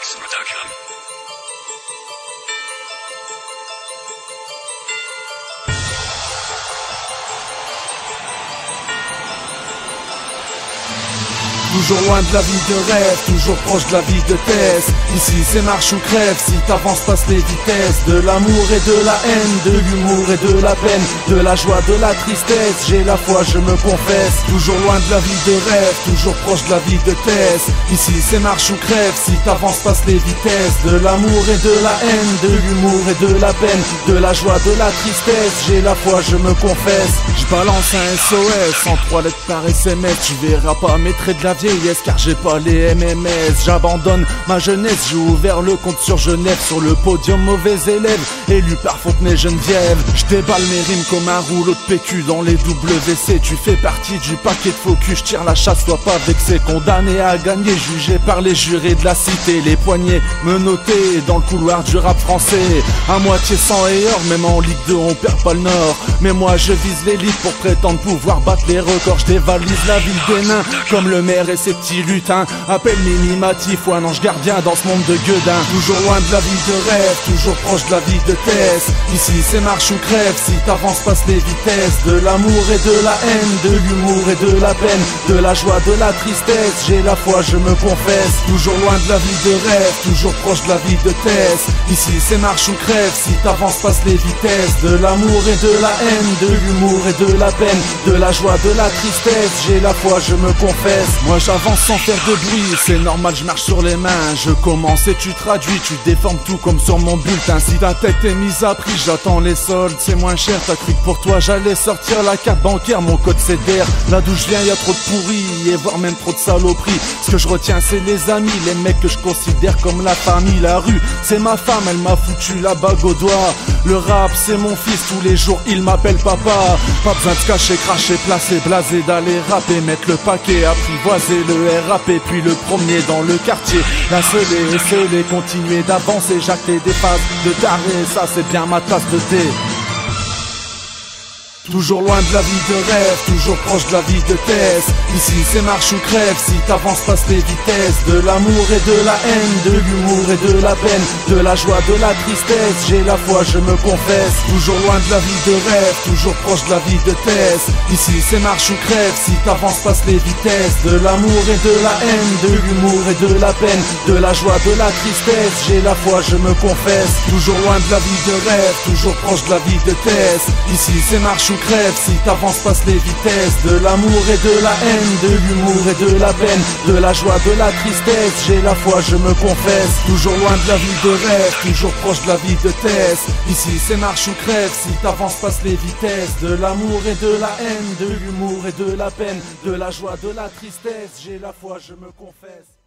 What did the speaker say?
Fox Production. Toujours loin de la vie de rêve, toujours proche de la vie de thèse. Ici c'est marche ou crève, si t'avances passe les vitesses. De l'amour et de la haine, de l'humour et de la peine, de la joie, de la tristesse, j'ai la foi, je me confesse. Toujours loin de la vie de rêve, toujours proche de la vie de thèse. Ici c'est marche ou crève, si t'avances passe les vitesses. De l'amour et de la haine, de l'humour et de la peine, de la joie, de la tristesse, j'ai la foi, je me confesse. Je balance un SOS en 3 lettres par SMS. Tu verras pas mes traits de la vieillesse car j'ai pas les MMS. J'abandonne ma jeunesse, j'ai ouvert le compte sur Genève. Sur le podium mauvais élève, élu par Fontenay-Geneviève. Je déballe mes rimes comme un rouleau de PQ dans les WC. Tu fais partie du paquet de faux cul, je tire la chasse, sois pas vexé. Condamné à gagner, jugé par les jurés de la cité. Les poignets menottés dans le couloir du rap français. À moitié sang et or, même en Ligue 2 on perd pas le nord. Mais moi je vise l'élite pour prétendre pouvoir battre les records. Je dévalise la ville des nains comme le maire et ses petits lutins. Appel minimatif ou un ange gardien dans ce monde de gueudins. Toujours loin de la vie de rêve, toujours proche de la vie de thèse. Ici c'est marche ou crève, si t'avances passe les vitesses. De l'amour et de la haine, de l'humour et de la peine, de la joie, de la tristesse, j'ai la foi, je me confesse. Toujours loin de la vie de rêve, toujours proche de la vie de thèse. Ici c'est marche ou crève, si t'avances passe les vitesses. De l'amour et de la haine, de l'humour et de la peine, de la joie, de la tristesse, j'ai la foi, je me confesse. Moi j'avance sans faire de bruit, c'est normal, je marche sur les mains. Je commence et tu traduis, tu déformes tout comme sur mon bulletin. Si ta tête est mise à prix, j'attends les soldes, c'est moins cher. T'as cru que pour toi j'allais sortir la carte bancaire, mon code c'est d'air. Là d'où je viens y'a trop de pourris, et voire même trop de saloperies. Ce que je retiens c'est les amis, les mecs que je considère comme la famille. La rue c'est ma femme, elle m'a foutu la bague au doigt. Le rap c'est mon fils, tous les jours il m'appelle papa. Pas besoin de se cacher, cracher, placer, blaser, d'aller rapper, mettre le paquet, apprivoiser le RAP, puis le promener dans le quartier. La seule continuer d'avancer, jacter des phases de taré, ça c'est bien ma tasse de thé. Toujours loin de la vie de rêve, toujours proche de la vie de thèse. Ici c'est marche ou crève, si t'avances passe les vitesses. De l'amour et de la haine, de l'humour et de la peine, de la joie, de la tristesse, j'ai la foi, je me confesse. Toujours loin de la vie de rêve, toujours proche de la vie de thèse. Ici c'est marche ou crève, si t'avances passe les vitesses. De l'amour et de la haine, de l'humour et de la peine, de la joie, de la tristesse, j'ai la foi, je me confesse. Toujours loin de la vie de rêve, toujours proche de la vie de thèse. Ici c'est marche ou crève, si t'avances passe les vitesses. De l'amour et de la haine, de l'humour et de la peine, de la joie, de la tristesse, j'ai la foi, je me confesse. Toujours loin de la vie de rêve, toujours proche de la vie de thèse. Ici c'est marche ou crève, si t'avances passe les vitesses. De l'amour et de la haine, de l'humour et de la peine, de la joie, de la tristesse, j'ai la foi, je me confesse.